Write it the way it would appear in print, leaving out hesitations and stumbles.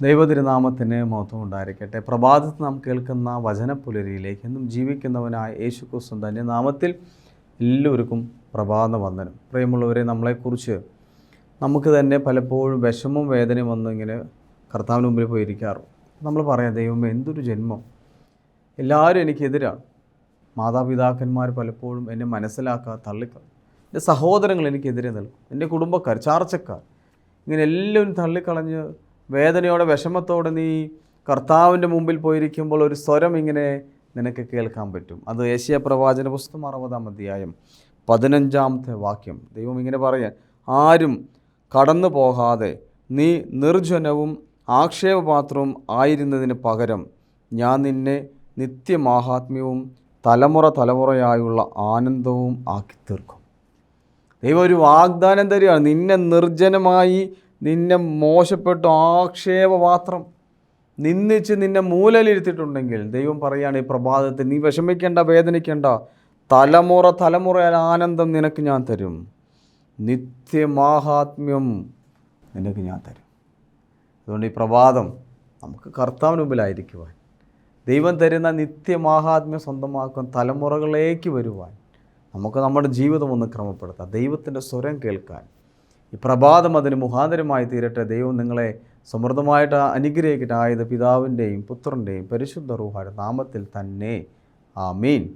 ദൈവതിരുനാമത്തിന് മഹത്വം ഉണ്ടായിരിക്കട്ടെ. പ്രഭാതത്തിൽ നാം കേൾക്കുന്ന വചനപ്പുലരിയിലേക്ക് എന്നും ജീവിക്കുന്നവനായ യേശുക്രിസ്തു തന്നെ നാമത്തിൽ എല്ലാവർക്കും പ്രഭാത വന്ദനം. പ്രിയമുള്ളവരെ, നമ്മളെക്കുറിച്ച് നമുക്ക് തന്നെ പലപ്പോഴും വിഷമവും വേദനയും വന്ന് ഇങ്ങനെ കർത്താവിന് മുമ്പിൽ പോയിരിക്കാറും നമ്മൾ പറയാം, ദൈവമേ എന്തൊരു ജന്മം, എല്ലാവരും എനിക്കെതിരാണ്. മാതാപിതാക്കന്മാർ പലപ്പോഴും എന്നെ മനസ്സിലാക്കാതെ തള്ളിക്കളയും. എൻ്റെ സഹോദരങ്ങൾ എനിക്കെതിരെ നിൽക്കും, എൻ്റെ കുടുംബക്കാർ, ചാർച്ചക്കാർ, ഇങ്ങനെ എല്ലാവരും തള്ളിക്കളഞ്ഞ് വേദനയോടെ വിഷമത്തോടെ നീ കർത്താവിൻ്റെ മുമ്പിൽ പോയിരിക്കുമ്പോൾ ഒരു സ്വരം ഇങ്ങനെ നിനക്ക് കേൾക്കാൻ പറ്റും. അത് യെശയ്യാ പ്രവാചന പുസ്തകം 60-ാം അധ്യായം 15-ാമത്തെ വാക്യം. ദൈവം ഇങ്ങനെ പറയാൻ, ആരും കടന്നു പോകാതെ നീ നിർജ്ജനവും ആക്ഷേപപാത്രവും ആയിരുന്നതിന് പകരം ഞാൻ നിന്നെ നിത്യമാഹാത്മ്യവും തലമുറയായുള്ള ആനന്ദവും ആക്കി തീർക്കും. ദൈവം ഒരു വാഗ്ദാനം തരികയാണ്. നിന്നെ നിർജ്ജനമായി, നിന്നെ മോശപ്പെട്ട ആക്ഷേപപാത്രം നിന്ദിച്ച് നിന്നെ മൂലയിലിരുത്തിയിട്ടുണ്ടെങ്കിൽ ദൈവം പറയുകയാണ് ഈ പ്രഭാതത്തിൽ, നീ വിഷമിക്കേണ്ട, വേദനിക്കേണ്ട, തലമുറ ആനന്ദം നിനക്ക് ഞാൻ തരും, നിത്യമാഹാത്മ്യം നിനക്ക് ഞാൻ തരും. അതുകൊണ്ട് ഈ പ്രഭാതം നമുക്ക് കർത്താവിന് മുമ്പിലായിരിക്കുവാൻ, ദൈവം തരുന്ന നിത്യമാഹാത്മ്യം സ്വന്തമാക്കാൻ, തലമുറകളിലേക്ക് വരുവാൻ, നമുക്ക് നമ്മുടെ ജീവിതം ഒന്ന് ക്രമപ്പെടുത്താം, ദൈവത്തിൻ്റെ സ്വരം കേൾക്കാൻ ഈ പ്രഭാതം അതിന് മുഖാന്തരമായി തീരട്ടെ. ദൈവം നിങ്ങളെ സമൃദ്ധമായിട്ട് അനുഗ്രഹിക്കട്ടെ. ആയത് പിതാവിൻ്റെയും പുത്രൻ്റെയും പരിശുദ്ധ റൂഹായുടെ നാമത്തിൽ തന്നെ. ആമീൻ.